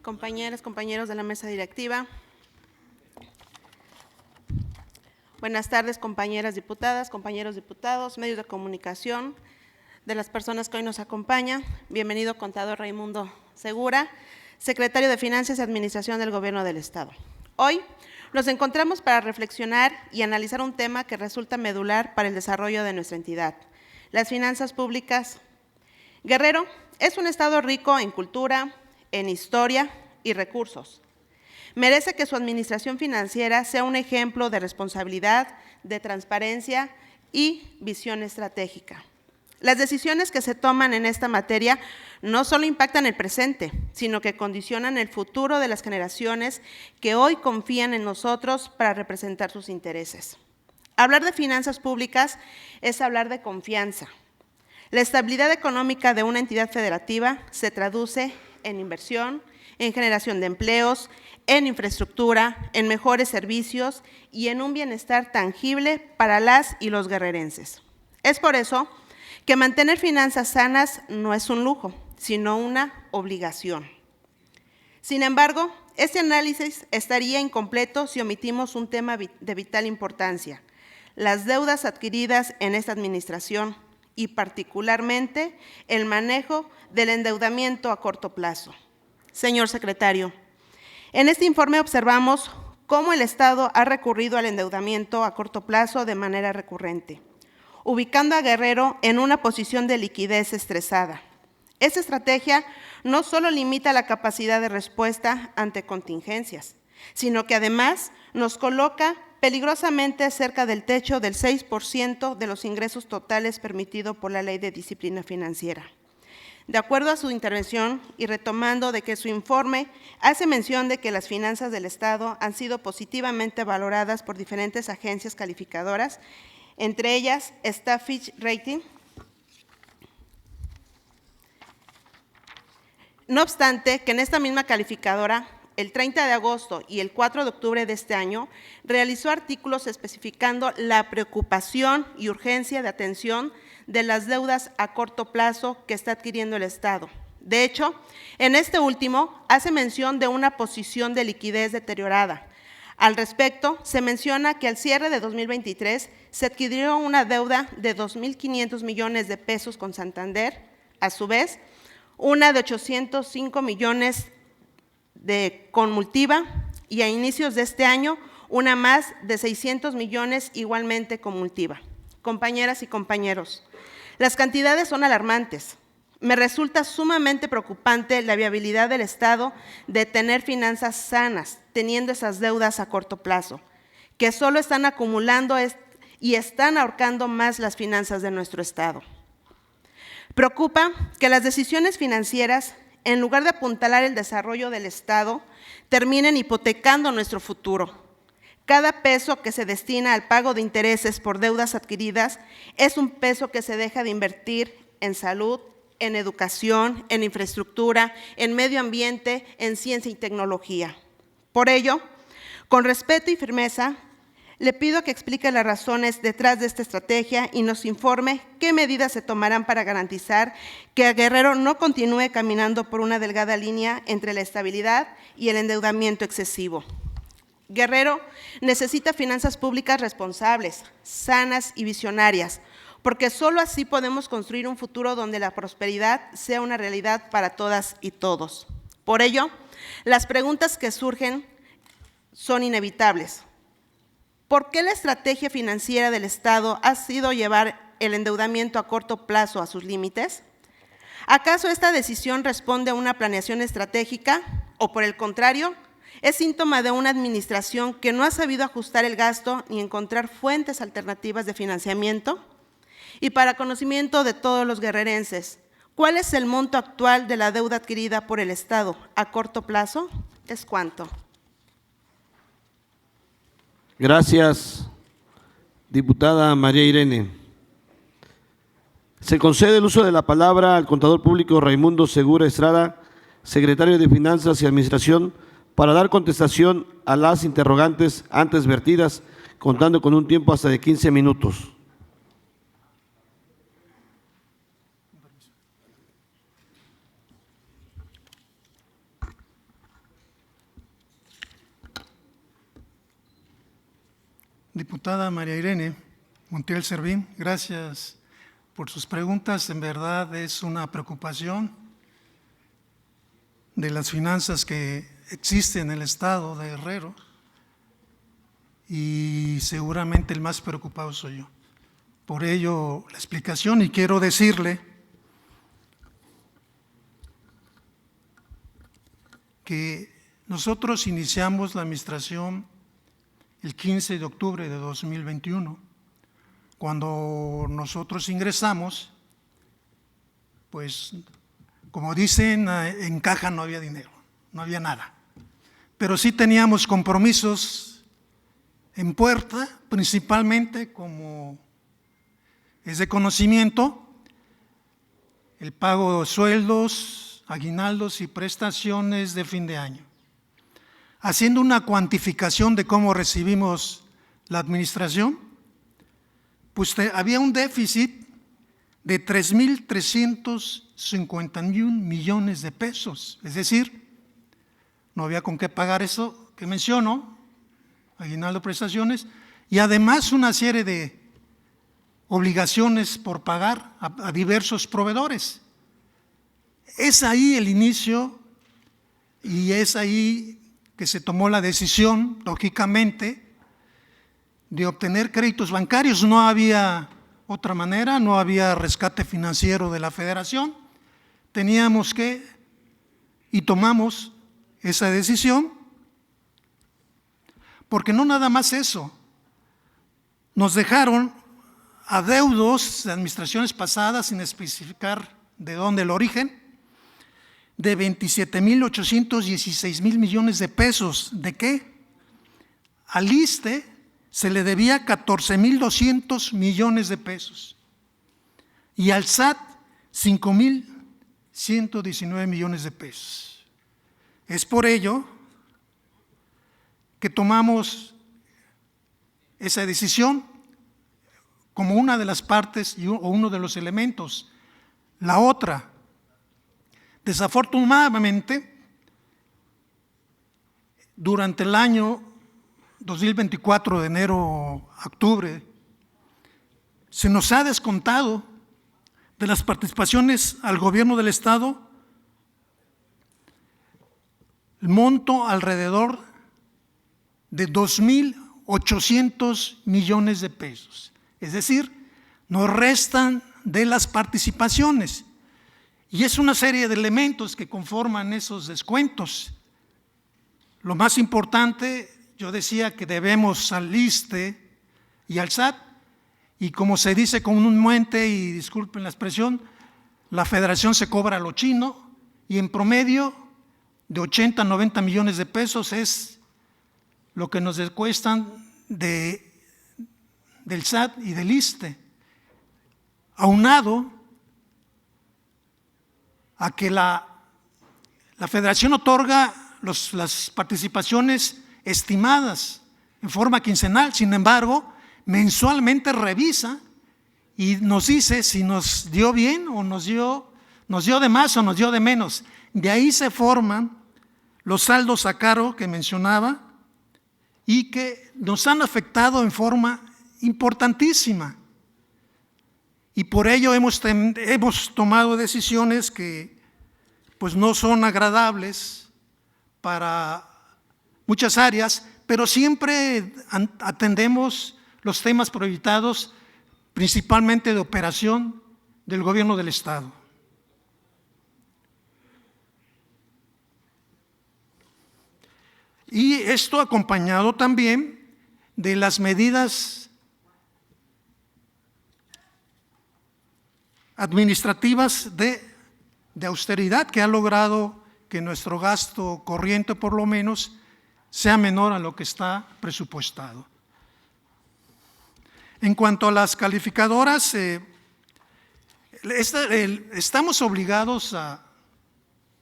Compañeras, compañeros de la mesa directiva. Buenas tardes, compañeras diputadas, compañeros diputados, medios de comunicación, de las personas que hoy nos acompañan. Bienvenido, contador Raimundo Segura, secretario de Finanzas y Administración del Gobierno del Estado. Hoy nos encontramos para reflexionar y analizar un tema que resulta medular para el desarrollo de nuestra entidad: las finanzas públicas. Guerrero es un estado rico en cultura, en historia y recursos. Merece que su administración financiera sea un ejemplo de responsabilidad, de transparencia y visión estratégica. Las decisiones que se toman en esta materia no solo impactan el presente, sino que condicionan el futuro de las generaciones que hoy confían en nosotros para representar sus intereses. Hablar de finanzas públicas es hablar de confianza. La estabilidad económica de una entidad federativa se traduce en inversión, en generación de empleos, en infraestructura, en mejores servicios y en un bienestar tangible para las y los guerrerenses. Es por eso que mantener finanzas sanas no es un lujo, sino una obligación. Sin embargo, este análisis estaría incompleto si omitimos un tema de vital importancia: las deudas adquiridas en esta administración y particularmente el manejo del endeudamiento a corto plazo. Señor secretario, en este informe observamos cómo el Estado ha recurrido al endeudamiento a corto plazo de manera recurrente, ubicando a Guerrero en una posición de liquidez estresada. Esta estrategia no solo limita la capacidad de respuesta ante contingencias, sino que además nos coloca peligrosamente cerca del techo del 6% de los ingresos totales permitido por la Ley de Disciplina Financiera. De acuerdo a su intervención y retomando de que su informe hace mención de que las finanzas del Estado han sido positivamente valoradas por diferentes agencias calificadoras, entre ellas está Fitch Rating. No obstante, que en esta misma calificadora, el 30 de agosto y el 4 de octubre de este año, realizó artículos especificando la preocupación y urgencia de atención de las deudas a corto plazo que está adquiriendo el Estado. De hecho, en este último hace mención de una posición de liquidez deteriorada. Al respecto, se menciona que al cierre de 2023 se adquirió una deuda de 2.500 millones de pesos con Santander, a su vez, una de 805 millones con Multiva, y a inicios de este año una más de 600 millones igualmente con Multiva. Compañeras y compañeros, las cantidades son alarmantes. Me resulta sumamente preocupante la viabilidad del Estado de tener finanzas sanas, teniendo esas deudas a corto plazo, que solo están acumulando y están ahorcando más las finanzas de nuestro Estado. Preocupa que las decisiones financieras, en lugar de apuntalar el desarrollo del Estado, terminen hipotecando nuestro futuro. Cada peso que se destina al pago de intereses por deudas adquiridas es un peso que se deja de invertir en salud, en educación, en infraestructura, en medio ambiente, en ciencia y tecnología. Por ello, con respeto y firmeza, le pido que explique las razones detrás de esta estrategia y nos informe qué medidas se tomarán para garantizar que Guerrero no continúe caminando por una delgada línea entre la estabilidad y el endeudamiento excesivo. Guerrero necesita finanzas públicas responsables, sanas y visionarias, porque solo así podemos construir un futuro donde la prosperidad sea una realidad para todas y todos. Por ello, las preguntas que surgen son inevitables. ¿Por qué la estrategia financiera del Estado ha sido llevar el endeudamiento a corto plazo a sus límites? ¿Acaso esta decisión responde a una planeación estratégica o, por el contrario, es síntoma de una administración que no ha sabido ajustar el gasto ni encontrar fuentes alternativas de financiamiento? Y para conocimiento de todos los guerrerenses, ¿cuál es el monto actual de la deuda adquirida por el Estado a corto plazo? ¿Es cuánto? Gracias, diputada María Irene. Se concede el uso de la palabra al contador público Raimundo Segura Estrada, secretario de Finanzas y Administración, para dar contestación a las interrogantes antes vertidas, contando con un tiempo hasta de 15 minutos. Diputada María Irene Montiel Servín, gracias por sus preguntas. En verdad es una preocupación de las finanzas que existen en el estado de Guerrero y seguramente el más preocupado soy yo. Por ello la explicación, y quiero decirle que nosotros iniciamos la administración el 15 de octubre de 2021. Cuando nosotros ingresamos, pues como dicen, en caja no había dinero, no había nada. Pero sí teníamos compromisos en puerta, principalmente, como es de conocimiento, el pago de sueldos, aguinaldos y prestaciones de fin de año. Haciendo una cuantificación de cómo recibimos la administración, pues había un déficit de 3,351 millones de pesos. Es decir, no había con qué pagar eso que menciono, aguinaldo, prestaciones, y además una serie de obligaciones por pagar a diversos proveedores. Es ahí el inicio y es ahí que se tomó la decisión, lógicamente, de obtener créditos bancarios. No había otra manera, no había rescate financiero de la Federación. Teníamos que, y tomamos esa decisión, porque no nada más eso, nos dejaron adeudos de administraciones pasadas, sin especificar de dónde el origen, de 27,816 millones de pesos. ¿De qué? Al ISSSTE se le debía 14,200 millones de pesos y al SAT 5,119 millones de pesos. Es por ello que tomamos esa decisión como una de las partes o uno de los elementos. La otra, desafortunadamente, durante el año 2024, de enero a octubre, se nos ha descontado de las participaciones al gobierno del estado el monto alrededor de 2,800 millones de pesos. Es decir, nos restan de las participaciones. Y es una serie de elementos que conforman esos descuentos. Lo más importante, yo decía que debemos al ISSSTE y al SAT, y como se dice comúnmente, y disculpen la expresión, la Federación se cobra a lo chino, y en promedio de 80 a 90 millones de pesos es lo que nos cuestan del SAT y del ISSSTE, aunado a que la Federación otorga las participaciones estimadas en forma quincenal. Sin embargo, mensualmente revisa y nos dice si nos dio bien o nos dio de más o nos dio de menos. De ahí se forman los saldos a cargo que mencionaba y que nos han afectado en forma importantísima. Y por ello hemos tomado decisiones que pues no son agradables para muchas áreas, pero siempre atendemos los temas prioritados, principalmente de operación del gobierno del estado. Y esto acompañado también de las medidas administrativas de austeridad que ha logrado que nuestro gasto corriente, por lo menos, sea menor a lo que está presupuestado. En cuanto a las calificadoras, estamos obligados a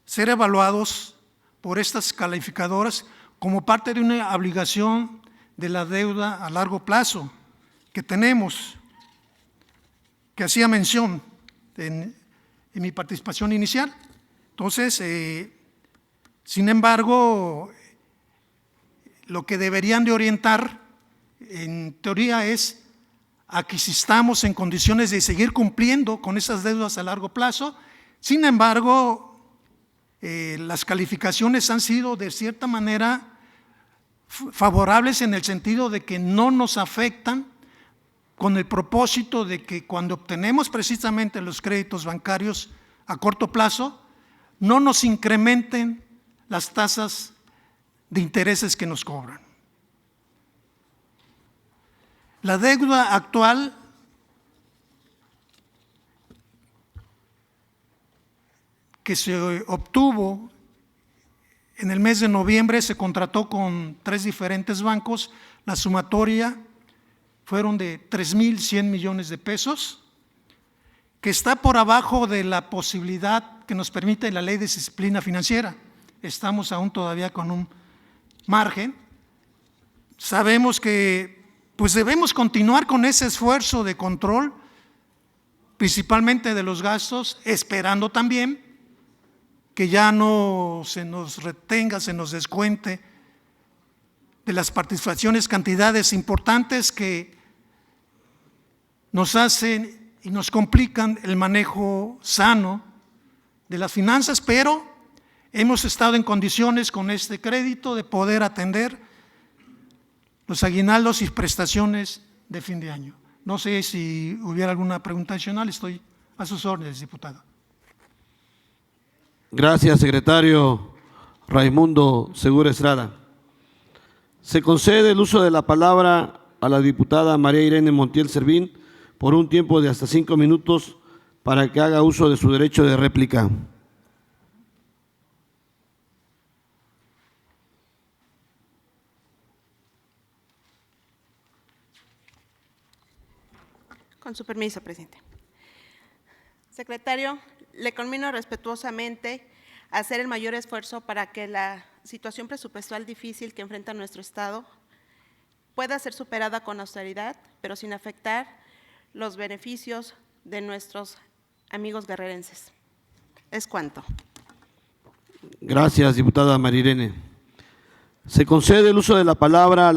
ser evaluados por estas calificadoras como parte de una obligación de la deuda a largo plazo que tenemos, que hacía mención en mi participación inicial. Entonces, sin embargo, lo que deberían de orientar en teoría es a que si estamos en condiciones de seguir cumpliendo con esas deudas a largo plazo. Sin embargo, las calificaciones han sido de cierta manera favorables en el sentido de que no nos afectan, con el propósito de que cuando obtenemos precisamente los créditos bancarios a corto plazo, no nos incrementen las tasas de intereses que nos cobran. La deuda actual que se obtuvo en el mes de noviembre, se contrató con 3 diferentes bancos. La sumatoria fueron de 3,100 millones de pesos, que está por abajo de la posibilidad que nos permite la Ley de Disciplina Financiera. Estamos aún todavía con un margen. Sabemos que pues debemos continuar con ese esfuerzo de control, principalmente de los gastos, esperando también que ya no se nos retenga, se nos descuente de las participaciones cantidades importantes que nos hacen y nos complican el manejo sano de las finanzas, pero hemos estado en condiciones con este crédito de poder atender los aguinaldos y prestaciones de fin de año. No sé si hubiera alguna pregunta adicional, estoy a sus órdenes, diputado. Gracias, secretario Raimundo Segura Estrada. Se concede el uso de la palabra a la diputada María Irene Montiel Servín por un tiempo de hasta 5 minutos para que haga uso de su derecho de réplica. Con su permiso, presidente. Secretario, le conmino respetuosamente a hacer el mayor esfuerzo para que la situación presupuestal difícil que enfrenta nuestro Estado pueda ser superada con austeridad, pero sin afectar los beneficios de nuestros amigos guerrerenses. Es cuanto. Gracias, diputada María Irene. Se concede el uso de la palabra